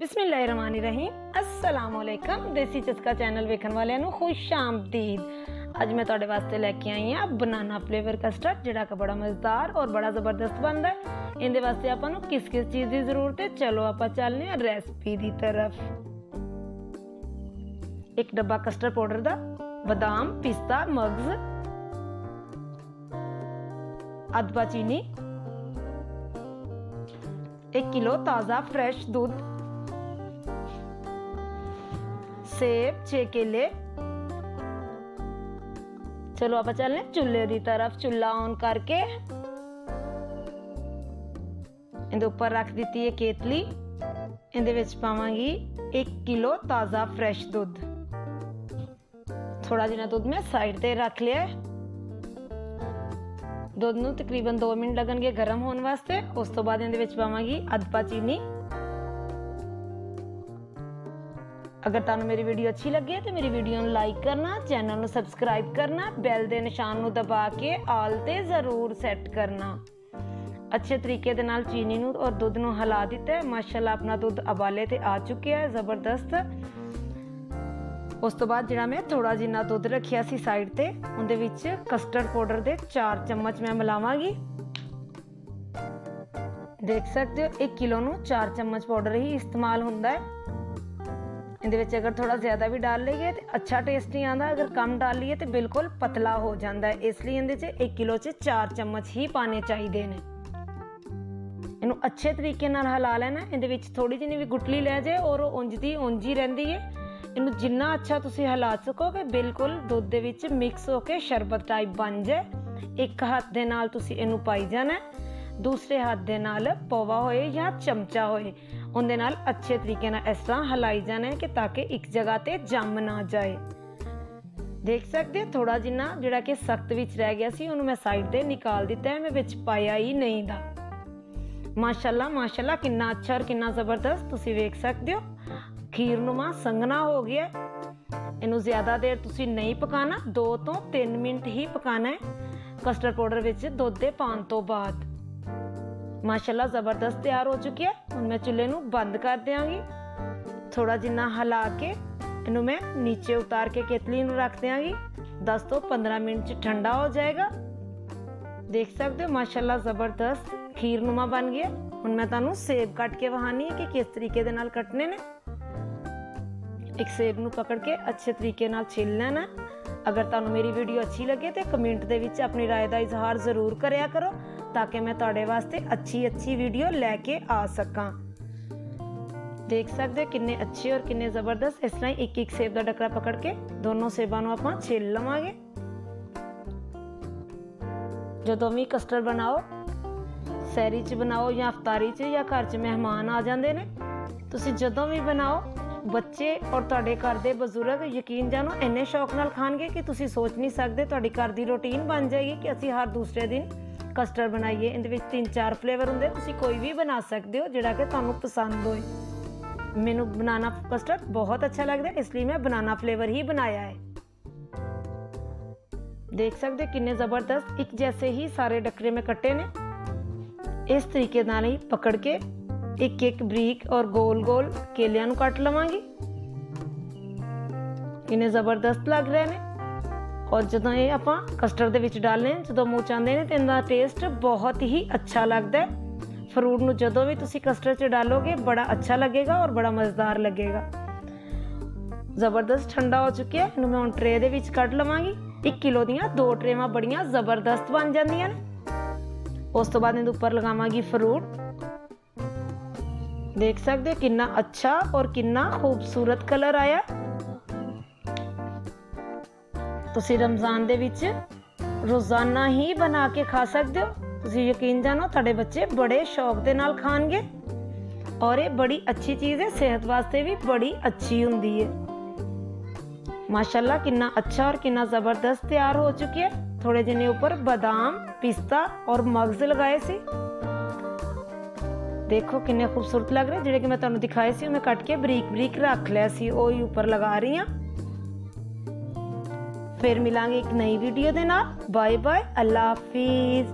बिस्मिल्लाहिर्रहमानिर्रहीम अस्सलामुअलैकुम। देसी चस्का चैनल वेखण वालियां नूं खुश आमदीद। अज मैं तुहाडे वास्ते लैके आई हाँ बनाना फ्लेवर कस्टर्ड, जिहड़ा कि बड़ा मज़ेदार और बड़ा ज़बरदस्त बनता है। इहदे वास्ते आपां नूं किस किस चीज़ की जरूरत है, चलो आपां चलने आं रेसिपी की तरफ। एक डब्बा कस्टर्ड पाउडर दा, बादाम, पिस्ता, मगज, अधवा चीनी, 1 किलो ताज़ा फ्रेश दूध, सेब, 6 केले। चलो आप चलने चूल्हे की तरफ। चूल्हा ऑन करके इहदे उपर रख दी है केतली। इहदे विच पावांगी 1 किलो ताज़ा फ्रेश दूध। थोड़ा जिहा दूध मैं साइड ते रख लिया है। दूध नूं तकरीबन 2 मिनट लगणगे गर्म होने वास्ते। उस तो बाद इहदे विच पावांगी अधवा चीनी। अगर तुहानू मेरी वीडियो अच्छी लगे तो मेरी वीडियो नूं लाइक करना, चैनल नूं सबसक्राइब करना, बैल दे निशान नूं दबा के आल ते जरूर सैट करना। अच्छे तरीके दे नाल चीनी नूं और दूध नूं हिला दिता है। माशाअल्लाह अपना दूध उबाले ते आ चुकिया है, जबरदस्त। उस तो बाद जिहड़ा मैं थोड़ा जिन्ना दूध रखिया सी साइड ते, उहदे विच कस्टर्ड पाउडर दे 4 चम्मच मैं मिलावांगी। देख सकते हो 1 किलो नूं 4 चम्मच पाउडर ही इस्तेमाल हुंदा है। इहदे विच अगर थोड़ा ज़्यादा भी डाल लेंगे तो अच्छा टेस्ट नहीं आता, अगर कम डाल लिए तो बिल्कुल पतला हो जाता है। इसलिए इहदे च 1 किलो च 4 चम्मच ही पाने चाहिए ने। इनू अच्छे तरीके नाल हिला लेना। इहदे विच थोड़ी जिही भी गुटली लै जाए और उंज दी उंज ही रहिंदी है। इनू जिन्ना अच्छा तुसी हिला सकोगे बिल्कुल दुध दे विच मिक्स होके शरबत टाइप बन जाए। एक हाथ दे नाल तुसी इनू पाई जाना है, दूसरे हाथ दे नाल पौवा होए या चमचा होए उनदे नाल अच्छे तरीके नाल इस तरह हिलाई जाना है कि ताकि एक जगह ते जम ना जाए। देख सकते हो थोड़ा जिन्ना जिहड़ा कि सख्त विच रह गया सी, उन्हें मैं साइड ते निकाल दिता है। मैं विच पाया ही नहीं दा। माशाअल्लाह माशाअल्लाह कितना अच्छा और कितना जबरदस्त तुसी वेख सकते हो। खीरनुमा संघना हो गया। इनू ज्यादा देर तुसी नहीं पकाना, 2 तो 3 मिनट ही पकाना है कस्टर्ड पाउडर विच दुध दे पाउण तो बाद। माशाअल्लाह जबरदस्त तैयार हो चुकी है। हुण मैं चूल्हे नूं बंद कर देंगी। थोड़ा जिन्ना हिला के इनू मैं नीचे उतार के केतली नूं रख देंगी। 10 तो 15 मिनट च ठंडा हो जाएगा। देख सकते हो माशाअल्लाह जबरदस्त खीरनुमा बन गया। हुण मैं तुहानूं सेब कट के वहानी है कि किस तरीके दे नाल कटने ने। एक सेब नूं पकड़ के अच्छे तरीके नाल छील लेना। अगर तुहानूं मेरी वीडियो अच्छी लगे तो कमेंट दे विच अपनी राय का इजहार जरूर करया करो, ताकि मैं तुहाडे वास्ते अच्छी वीडियो लैके आ सकां। देख सकते हो किन्ने अच्छे और किन्ने जबरदस्त। इस तरह एक एक सेब का डकरा पकड़ के दोनों सेबां नूं आपां छील लवांगे। जदों भी कस्टर्ड बनाओ, सैरी च बनाओ या अफतारी च या घर च मेहमान आ जांदे ने, तुसीं जदों भी बनाओ बच्चे और तुहाडे घर दे बजुर्ग यकीन जानो इन्ने शौक नाल खाणगे कि तुसीं सोच नहीं सकदे। तुहाडी घर दी रूटीन बन जाएगी कि असीं हर दूसरे दिन कस्टर्ड बनाइए। इहदे विच 3-4 फ्लेवर हुंदे, तुसीं कोई भी बना सकदे हो जिहड़ा कि तुहानूं पसंद होए। मैनूं बनाना कस्टर्ड बहुत अच्छा लगदा है, इसलिए मैं बनाना फ्लेवर ही बनाया है। देख सकते हो किन्ने जबरदस्त एक जैसे ही सारे डकरे में कट्टे ने। इस तरीके नाल ही पकड़ के एक एक बरीक और गोल गोल केलियां नूं कट लवांगी। किन्ने जबरदस्त लग रहे ने। और जदों ये आपां कस्टर्ड दे विच डालने, जदों मूँह च आंदे ने ते इनदा टेस्ट बहुत ही अच्छा लगता है। फ्रूट नूं जदों भी तुसीं कस्टर्ड च डालोगे बड़ा अच्छा लगेगा और बड़ा मज़ेदार लगेगा। जबरदस्त ठंडा हो चुकी है। इनू मैं हुण ट्रे दे विच कढ लवांगी। 1 किलो दियां 2 ट्रेवां बड़ियां जबरदस्त बन जांदियां ने। उस तो बाद इहदे उपर लगावांगी फ्रूट। देख सकते हो कितना अच्छा और कितना खूबसूरत कलर आया। तुसीं रमज़ान दे विच रोज़ाना ही बना के खा सकते हो। तुसीं यकीन जानो तुहाडे बच्चे बड़े शौक दे नाल खाणगे और ये बड़ी अच्छी चीज़ है, सेहत वास्ते भी बड़ी अच्छी हुंदी है। माशाअल्लाह कितना अच्छा और कितना ज़बरदस्त तैयार हो चुकी है। थोड़े जिन्ने ऊपर बादाम, पिस्ता और मगज लगाए सी। देखो किन्ने खूबसूरत लग रहे। जिहड़े कि मैं तुहानूं दिखाए सी मैं कट के बरीक बरीक रख लिया सी, ओही ऊपर लगा रही हाँ। फिर मिलांगे एक नई वीडियो दे नाल। बाय बाय, अल्लाह हाफिज़।